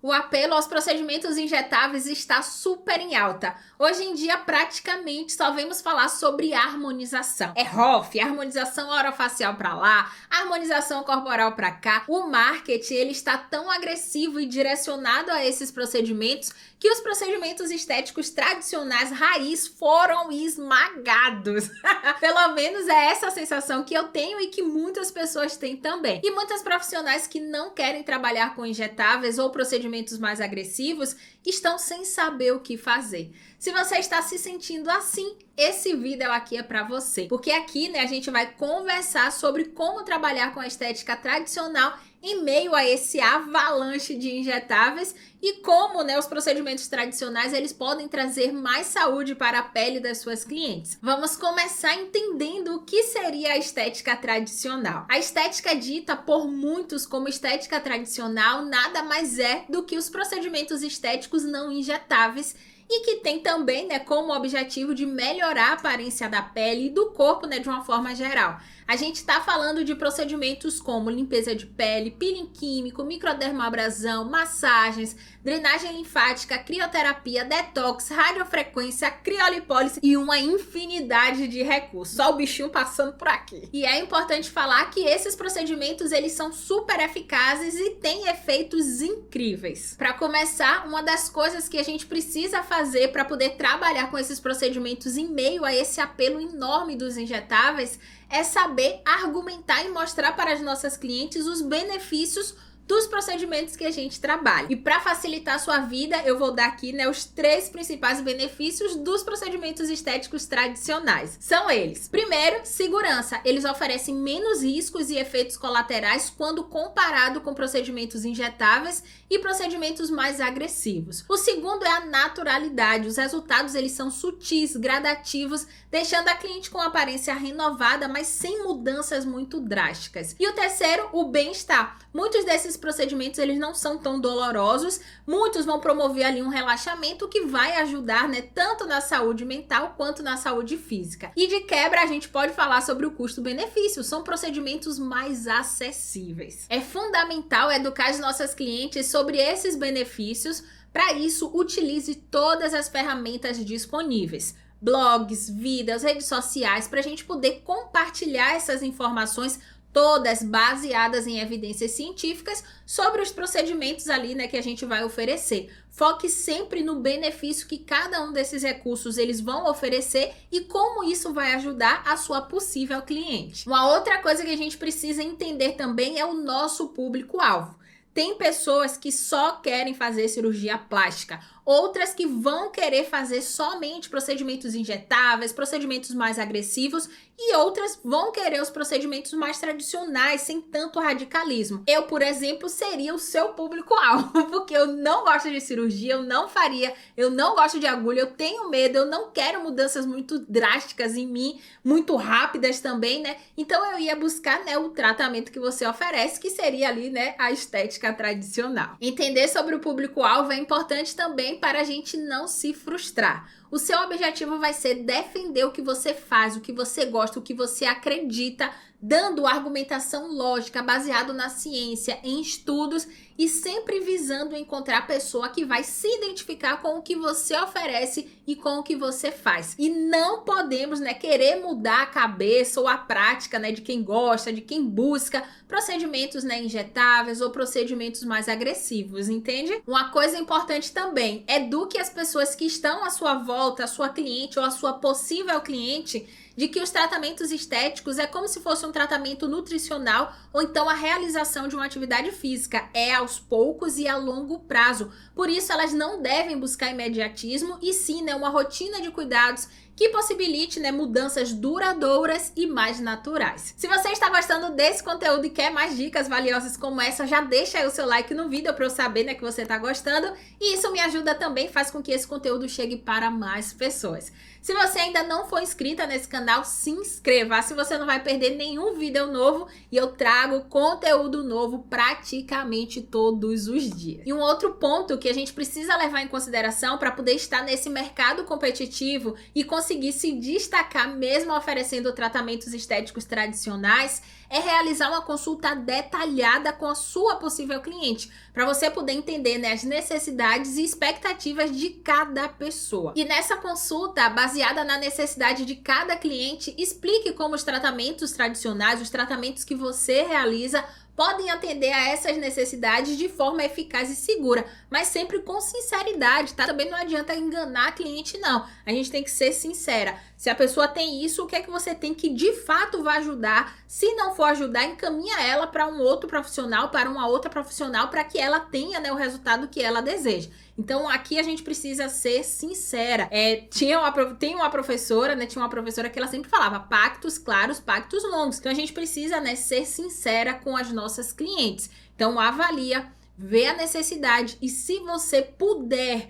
O apelo aos procedimentos injetáveis está super em alta. Hoje em dia, praticamente só vemos falar sobre harmonização. É ROF, harmonização orofacial para lá, harmonização corporal para cá. O marketing ele está tão agressivo e direcionado a esses procedimentos que os procedimentos estéticos tradicionais raiz foram esmagados. Pelo menos é essa a sensação que eu tenho e que muitas pessoas têm também. E muitas profissionais que não querem trabalhar com injetáveis ou procedimentos mais agressivos estão sem saber o que fazer. Se você está se sentindo assim, esse vídeo aqui é para você. Porque aqui, a gente vai conversar sobre como trabalhar com a estética tradicional em meio a esse avalanche de injetáveis e como, os procedimentos tradicionais eles podem trazer mais saúde para a pele das suas clientes. Vamos começar entendendo o que seria a estética tradicional. A estética dita por muitos como estética tradicional nada mais é do que os procedimentos estéticos não injetáveis e que tem também, como objetivo de melhorar a aparência da pele e do corpo, de uma forma geral. A gente está falando de procedimentos como limpeza de pele, peeling químico, microdermabrasão, massagens, drenagem linfática, crioterapia, detox, radiofrequência, criolipólise e uma infinidade de recursos. Só o bichinho passando por aqui. E é importante falar que esses procedimentos eles são super eficazes e têm efeitos incríveis. Para começar, uma das coisas que a gente precisa fazer para poder trabalhar com esses procedimentos em meio a esse apelo enorme dos injetáveis é saber argumentar e mostrar para as nossas clientes os benefícios dos procedimentos que a gente trabalha. E para facilitar a sua vida, eu vou dar aqui, os 3 principais benefícios dos procedimentos estéticos tradicionais. São eles. Primeiro, segurança. Eles oferecem menos riscos e efeitos colaterais quando comparado com procedimentos injetáveis e procedimentos mais agressivos. O segundo é a naturalidade. Os resultados eles são sutis, gradativos, deixando a cliente com uma aparência renovada, mas sem mudanças muito drásticas. E o terceiro, o bem-estar. Muitos desses procedimentos eles não são tão dolorosos, muitos vão promover ali um relaxamento que vai ajudar, tanto na saúde mental quanto na saúde física. E de quebra a gente pode falar sobre o custo-benefício, são procedimentos mais acessíveis. É fundamental educar as nossas clientes sobre esses benefícios. Para isso, utilize todas as ferramentas disponíveis. Blogs, vídeos, redes sociais, para a gente poder compartilhar essas informações todas baseadas em evidências científicas sobre os procedimentos ali, que a gente vai oferecer. Foque sempre no benefício que cada um desses recursos eles vão oferecer e como isso vai ajudar a sua possível cliente. Uma outra coisa que a gente precisa entender também é o nosso público-alvo. Tem pessoas que só querem fazer cirurgia plástica, outras que vão querer fazer somente procedimentos injetáveis, procedimentos mais agressivos e outras vão querer os procedimentos mais tradicionais, sem tanto radicalismo. Eu, por exemplo, seria o seu público-alvo, porque eu não gosto de cirurgia, eu não faria, eu não gosto de agulha, eu tenho medo, eu não quero mudanças muito drásticas em mim, muito rápidas também, Então eu ia buscar, o tratamento que você oferece, que seria ali, a estética tradicional. Entender sobre o público-alvo é importante também para a gente não se frustrar. O seu objetivo vai ser defender o que você faz, o que você gosta, o que você acredita, dando argumentação lógica, baseado na ciência, em estudos e sempre visando encontrar a pessoa que vai se identificar com o que você oferece e com o que você faz. E não podemos, querer mudar a cabeça ou a prática, de quem gosta, de quem busca procedimentos, injetáveis ou procedimentos mais agressivos, entende? Uma coisa importante também, eduque as pessoas que estão à sua volta, a sua cliente ou a sua possível cliente, de que os tratamentos estéticos é como se fosse um tratamento nutricional ou então a realização de uma atividade física. É aos poucos e a longo prazo. Por isso, elas não devem buscar imediatismo e sim, uma rotina de cuidados que possibilite, mudanças duradouras e mais naturais. Se você está gostando desse conteúdo e quer mais dicas valiosas como essa, já deixa aí o seu like no vídeo para eu saber, que você está gostando. E isso me ajuda também, faz com que esse conteúdo chegue para mais pessoas. Se você ainda não for inscrita nesse canal, se inscreva, assim você não vai perder nenhum vídeo novo e eu trago conteúdo novo praticamente todos os dias. E um outro ponto que a gente precisa levar em consideração para poder estar nesse mercado competitivo e conseguir conseguir se destacar mesmo oferecendo tratamentos estéticos tradicionais é realizar uma consulta detalhada com a sua possível cliente, para você poder entender, né, as necessidades e expectativas de cada pessoa. E nessa consulta, baseada na necessidade de cada cliente, explique como os tratamentos tradicionais, os tratamentos que você realiza, podem atender a essas necessidades de forma eficaz e segura, mas sempre com sinceridade, tá? Também não adianta enganar a cliente, não. A gente tem que ser sincera. Se a pessoa tem isso, o que é que você tem que de fato vai ajudar? Se não for ajudar, encaminha ela para um outro profissional, para uma outra profissional, para que ela tenha, né, o resultado que ela deseja. Então, aqui a gente precisa ser sincera. Tem uma professora, né? Tinha uma professora que ela sempre falava pactos claros, pactos longos. Então, a gente precisa, né, ser sincera com as nossas clientes. Então, avalia, vê a necessidade e se você puder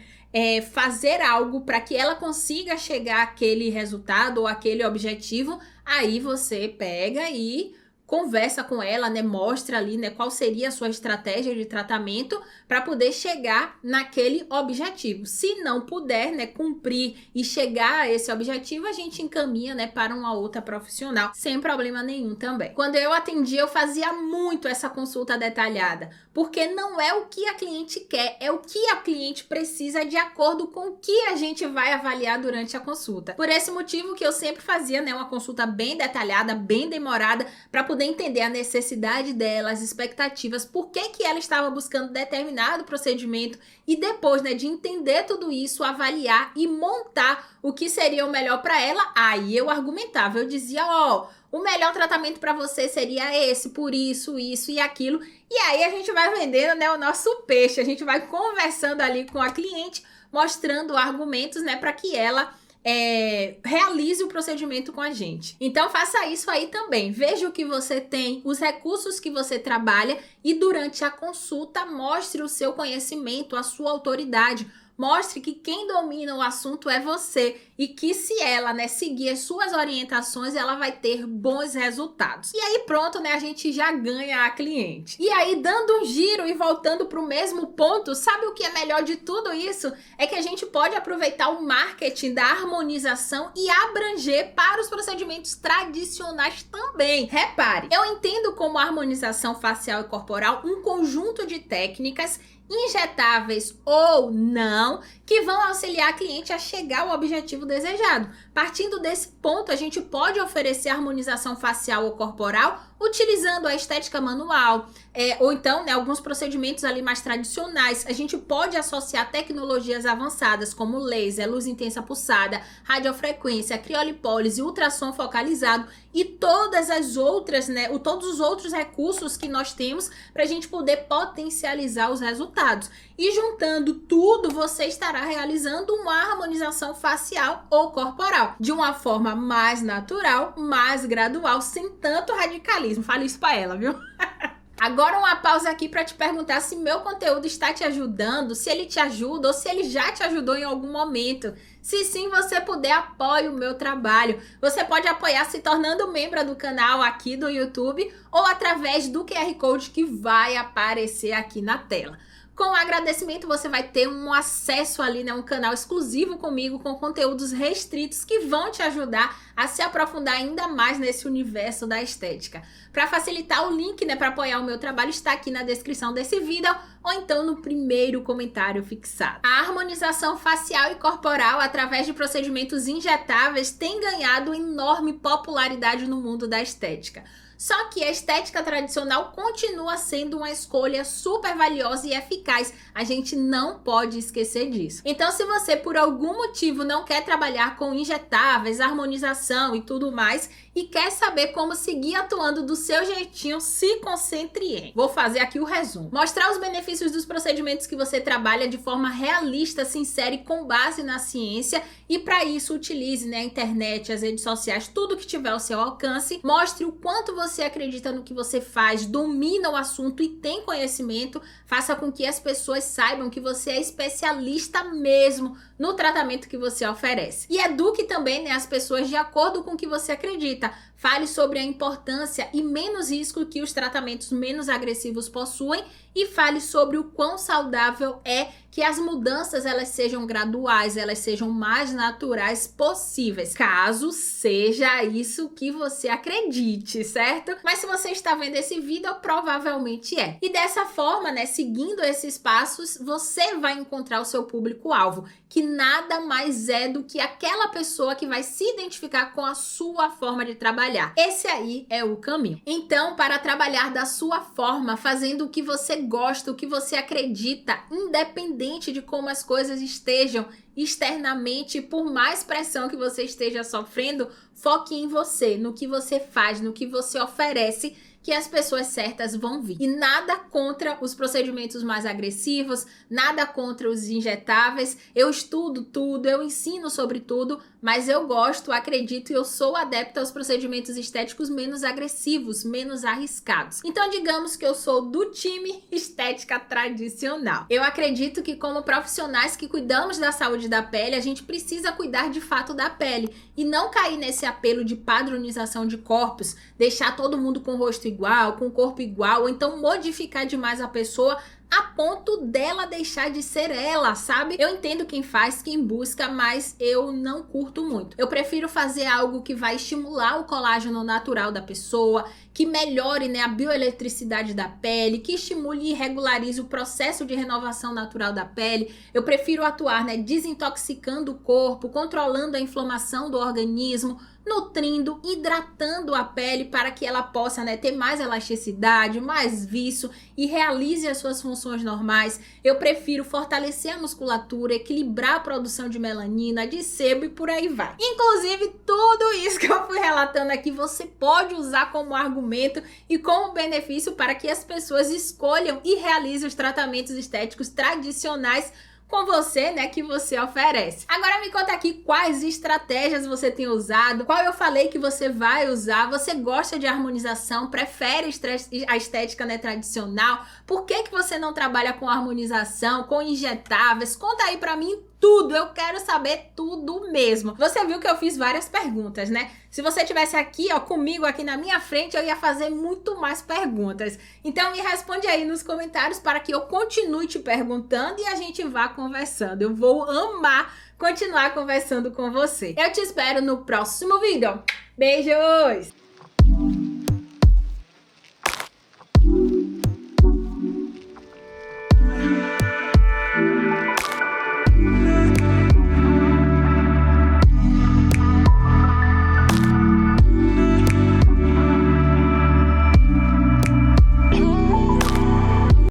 fazer algo para que ela consiga chegar àquele resultado ou àquele objetivo, aí você pega e conversa com ela, né? Mostra ali, né, qual seria a sua estratégia de tratamento para poder chegar naquele objetivo. Se não puder, né, cumprir e chegar a esse objetivo, a gente encaminha, né, para uma outra profissional, sem problema nenhum também. Quando eu atendia, eu fazia muito essa consulta detalhada, porque não é o que a cliente quer, é o que a cliente precisa de acordo com o que a gente vai avaliar durante a consulta. Por esse motivo que eu sempre fazia, né, uma consulta bem detalhada, bem demorada, para poder entender a necessidade dela, as expectativas, por que ela estava buscando determinado procedimento e depois, né, de entender tudo isso, avaliar e montar o que seria o melhor para ela, aí eu argumentava, eu dizia, o melhor tratamento para você seria esse, por isso, isso e aquilo, e aí a gente vai vendendo, né, o nosso peixe, a gente vai conversando ali com a cliente, mostrando argumentos, né, para que ela realize o procedimento com a gente. Então faça isso aí também. Veja o que você tem, os recursos que você trabalha e durante a consulta mostre o seu conhecimento, a sua autoridade. Mostre que quem domina o assunto é você e que se ela, né, seguir as suas orientações, ela vai ter bons resultados. E aí pronto, né, a gente já ganha a cliente. E aí, dando um giro e voltando para o mesmo ponto, sabe o que é melhor de tudo isso? É que a gente pode aproveitar o marketing da harmonização e abranger para os procedimentos tradicionais também. Repare, eu entendo como a harmonização facial e corporal um conjunto de técnicas injetáveis ou não, que vão auxiliar a cliente a chegar ao objetivo desejado. Partindo desse ponto, a gente pode oferecer harmonização facial ou corporal utilizando a estética manual, ou então, né, alguns procedimentos ali mais tradicionais. A gente pode associar tecnologias avançadas como laser, luz intensa pulsada, radiofrequência, criolipólise, ultrassom focalizado e todas as outras, né, todos os outros recursos que nós temos para a gente poder potencializar os resultados. E juntando tudo, você estará realizando uma harmonização facial ou corporal de uma forma mais natural, mais gradual, sem tanto radicalismo. Fale isso para ela, viu? Agora uma pausa aqui para te perguntar se meu conteúdo está te ajudando, se ele te ajuda ou se ele já te ajudou em algum momento. Se sim, você puder, apoie o meu trabalho. Você pode apoiar se tornando membro do canal aqui do YouTube ou através do QR Code que vai aparecer aqui na tela. Com o agradecimento, você vai ter um acesso ali, né, um canal exclusivo comigo com conteúdos restritos que vão te ajudar a se aprofundar ainda mais nesse universo da estética. Para facilitar, o link, né, para apoiar o meu trabalho está aqui na descrição desse vídeo ou então no primeiro comentário fixado. A harmonização facial e corporal através de procedimentos injetáveis tem ganhado enorme popularidade no mundo da estética. Só que a estética tradicional continua sendo uma escolha super valiosa e eficaz. A gente não pode esquecer disso. Então, se você por algum motivo não quer trabalhar com injetáveis, harmonização e tudo mais, e quer saber como seguir atuando do seu jeitinho, se concentre em. Vou fazer aqui o resumo. Mostrar os benefícios dos procedimentos que você trabalha de forma realista, sincera e com base na ciência. E para isso, utilize, né, a internet, as redes sociais, tudo que tiver ao seu alcance. Mostre o quanto você acredita no que você faz, domina o assunto e tem conhecimento. Faça com que as pessoas saibam que você é especialista mesmo no tratamento que você oferece. E eduque também, né, as pessoas de acordo com o que você acredita. dieta, fale sobre a importância e menos risco que os tratamentos menos agressivos possuem e fale sobre o quão saudável é que as mudanças elas sejam graduais, elas sejam mais naturais possíveis, caso seja isso que você acredite, certo? Mas se você está vendo esse vídeo, provavelmente é. E dessa forma, né, seguindo esses passos, você vai encontrar o seu público-alvo, que nada mais é do que aquela pessoa que vai se identificar com a sua forma de trabalhar. Esse aí é o caminho. Então, para trabalhar da sua forma, fazendo o que você gosta, o que você acredita, independente de como as coisas estejam externamente, por mais pressão que você esteja sofrendo, foque em você, no que você faz, no que você oferece, que as pessoas certas vão vir. E nada contra os procedimentos mais agressivos, nada contra os injetáveis. Eu estudo tudo, eu ensino sobre tudo, mas eu gosto, acredito e eu sou adepta aos procedimentos estéticos menos agressivos, menos arriscados. Então, digamos que eu sou do time estética tradicional. Eu acredito que como profissionais que cuidamos da saúde da pele, a gente precisa cuidar de fato da pele e não cair nesse apelo de padronização de corpos, deixar todo mundo com o rosto igual, com o corpo igual, ou então modificar demais a pessoa a ponto dela deixar de ser ela, sabe? Eu entendo quem faz, quem busca, mas eu não curto muito. Eu prefiro fazer algo que vai estimular o colágeno natural da pessoa, que melhore, né, a bioeletricidade da pele, que estimule e regularize o processo de renovação natural da pele. Eu prefiro atuar, né, desintoxicando o corpo, controlando a inflamação do organismo, nutrindo, hidratando a pele para que ela possa, né, ter mais elasticidade, mais viço e realize as suas funções normais. Eu prefiro fortalecer a musculatura, equilibrar a produção de melanina, de sebo e por aí vai. Inclusive, tudo isso que eu fui relatando aqui você pode usar como argumento e como benefício para que as pessoas escolham e realizem os tratamentos estéticos tradicionais com você, né, que você oferece. Agora me conta aqui quais estratégias você tem usado, qual eu falei que você vai usar, você gosta de harmonização, prefere a estética, né, tradicional, por que que você não trabalha com harmonização, com injetáveis? Conta aí pra mim tudo, eu quero saber tudo mesmo. Você viu que eu fiz várias perguntas, né? Se você tivesse aqui, ó, comigo aqui na minha frente, eu ia fazer muito mais perguntas. Então me responde aí nos comentários para que eu continue te perguntando e a gente vá conversando. Eu vou amar continuar conversando com você. Eu te espero no próximo vídeo. Beijos!